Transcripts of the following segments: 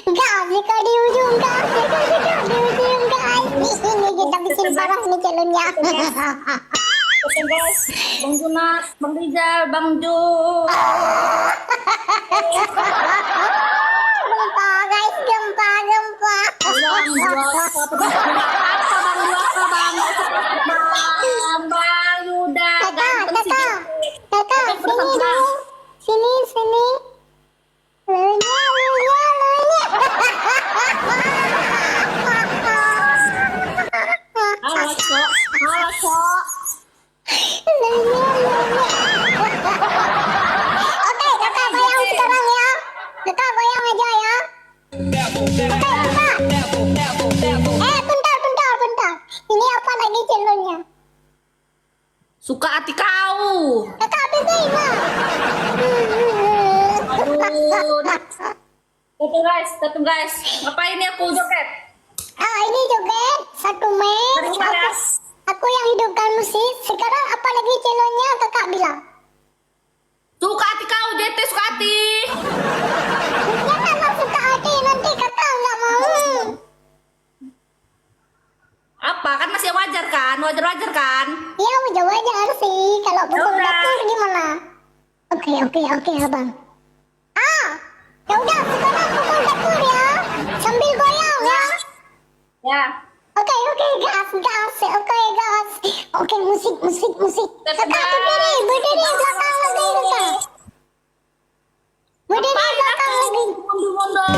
Gas kau di ujung, gas di ujung, guys. Ini kita bikin parah nih calonnya. Oke guys, Bang Junat, Bang Rizal, Bang Jo. Gempa guys, gempa. Bang Yuda, Kakak, sini dulu. Sini. Lunya. Halo, Cok. Oke, kakak goyang sekarang ya. Kakak goyang aja ya. Bentar. Ini apa lagi channelnya? Suka hati kau. Kakak bisa ya? Aduh. Tuh guys. Ngapain ini aku joget? Ini joget 1 Mei. Dari mana? Aku yang hidupkan musik. Sekarang apa lagi channelnya kakak bilang? Suka hati kau, JT suka hati. Ya kalau suka hati nanti kakak nggak mau. Apa? Kan masih wajar kan? Wajar kan? Ya wajar sih. Kalau pukul Yaudah. dapur gimana? Oke abang. Ya udah sekarang pukul dapur ya. Sambil goyang ya. Ya. Oke, gas. Oke, musik. Kakak berdiri belakang lagi kakak. Berdiri belakang lagi. Mundur.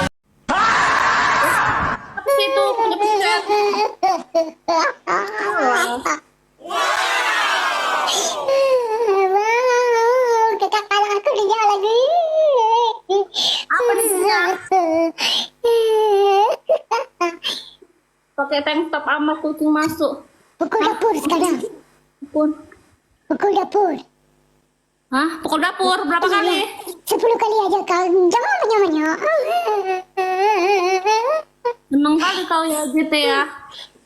Apa sih itu? Pencet. Wow, kakak kalah aku dia lagi. Apa di sini? Pakai tank top sama kucing masuk. Pukul dapur sekarang. Pukul dapur. Hah? Pukul dapur berapa kali? 10 kali aja kan. Jangan banyak-banyak. Seneng kali kau ya JT ya.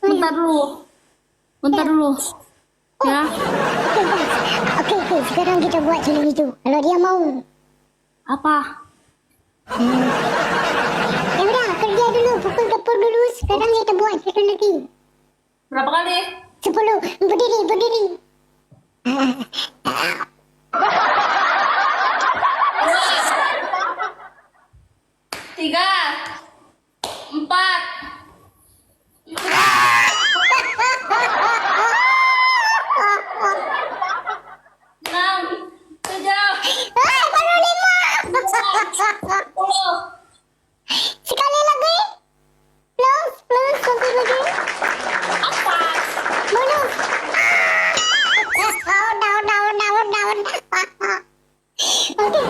Bentar dulu. Ya. Oke, sekarang kita buat challenge itu. Kalau dia mau. Apa? Ya udah, kerja dulu, pukul dapur dulu. Sekarang kita buat satu lagi. Berapa kali? 10. Berdiri. Tiga, 4. 6, 7, Baru 5. 10. Sekali lagi. Plus, satu lagi. Apa? Bonus. Down. Oke,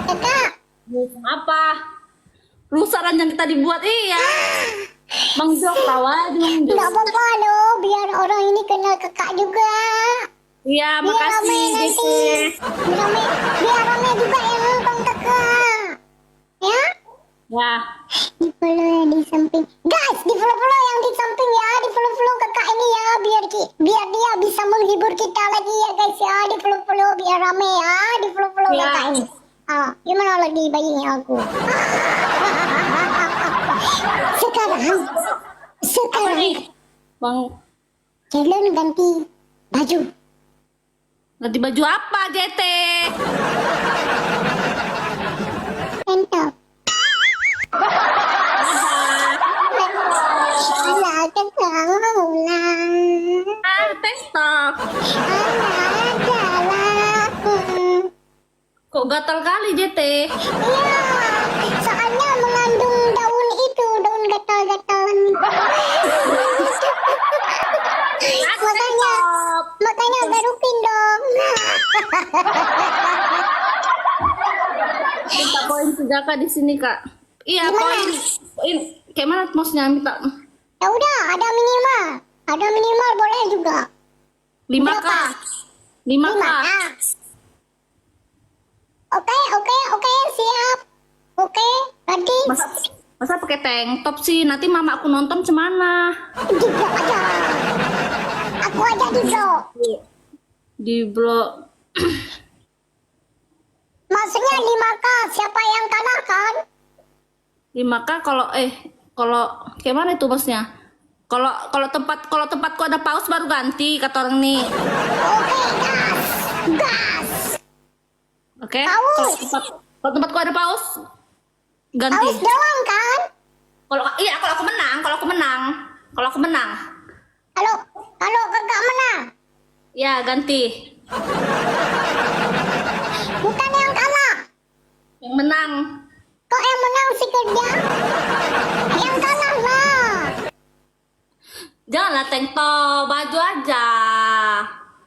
kakak. Apa? Rusaran yang kita dibuat iya. Bang Jok tawa aja Bang Jok. Nggak apa-apa loh, biar orang ini kenal kakak juga. Iya, Biar makasih ramai nanti. JT. Biar ramai juga yang nonton kakak. Ya? Ya. Di follow yang di samping. Guys, di follow yang di samping ya. Di follow kakak ini ya. Biar dia bisa menghibur kita lagi ya guys ya. Di follow biar rame ya. Di follow Ya. kakak ini. Gimana lagi bayinya aku? Apa nih? Sekarang Bang, Celon ganti baju. ganti baju apa JT? Entah. Alah, kakak ulang. TikTok. Alah, jalan. Kok gatal kali JT? Iya, soalnya mengandung daun itu, daun gatal-gatalan. Makanya garukin dong. Minta poin 3 Kak di sini Kak. Iya, Gimana? poin. Kayak mana maksudnya minta? Ya udah, ada minimal boleh juga. 5 Berapa? Kak. 5 5. Kak. Oke, siap. Oke, nanti Masa pakai tank top sih? Nanti mama aku nonton cemana? di blok aja. Aku aja di blok. Di blog. Maksudnya 5K, siapa yang kalah kan? 5K kalau kalau kayak mana itu bosnya? Kalau kalau tempatku ada paus baru ganti kata orang nih. Oke, gas. Gas. Oke? Paus. Kalau tempatku ada paus ganti. Paus doang kan? Kalau iya kalau aku menang, kalau aku menang. Kalau aku menang. Kalau kakak menang. Ya, ganti. Bukan yang kalah. Yang menang. Kok yang menang sih kerja? Yang kalah lah. Janganlah tengto, baju aja.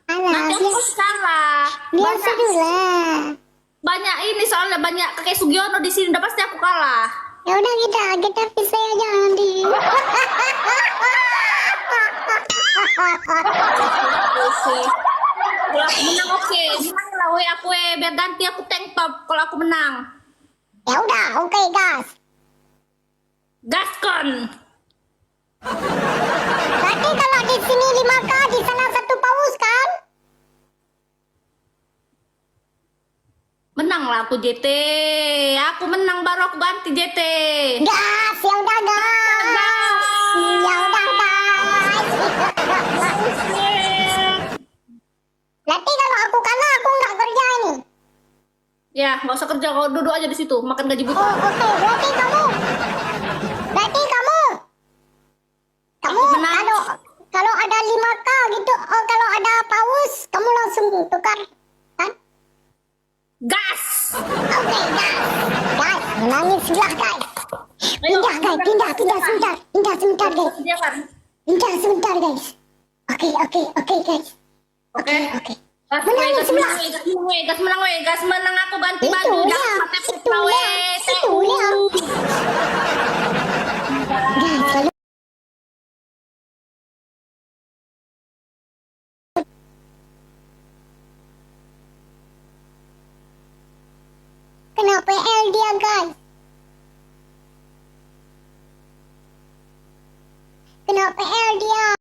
Alah, Nanti aku pasti kalah. biar seru lah. Banyak ini soalnya banyak kakek Sugiono di sini, udah pasti aku kalah. Ya udah kita pisah aja nanti. Kalau aku menang oke, menang lah we aku biar ganti aku tank top kalau aku menang. Ya udah, oke gas. Gaskon. Berarti kalau di sini 5K, di sana 1 paus kan? Menang lah aku JT. Aku menang baru aku ganti JT. Gas, ya udah gas. Ya udah gas. Berarti kalau aku kalah aku nggak kerja ini. Ya, nggak usah kerja, kau duduk aja di situ, makan gaji Oh, buta. oke. Berarti kamu Aku menang. kalau ada 5K gitu, oh kalau ada paus, kamu langsung tukar, kan? Gas. Oke, gas. Guys, menangis sebelah, guys. Pindah, guys. Pindah sebentar. Pindah sebentar, guys. Kerjakan. Pindah sebentar, guys. Oke, guys. Oke. Oke. Gas Menang gas sebelah. menang, gas menang aku ganti Itu baju dia. jangan pakai Itu pita we. dia. Itu dia. Guys, lalu kena PL dia, guys. Kena PL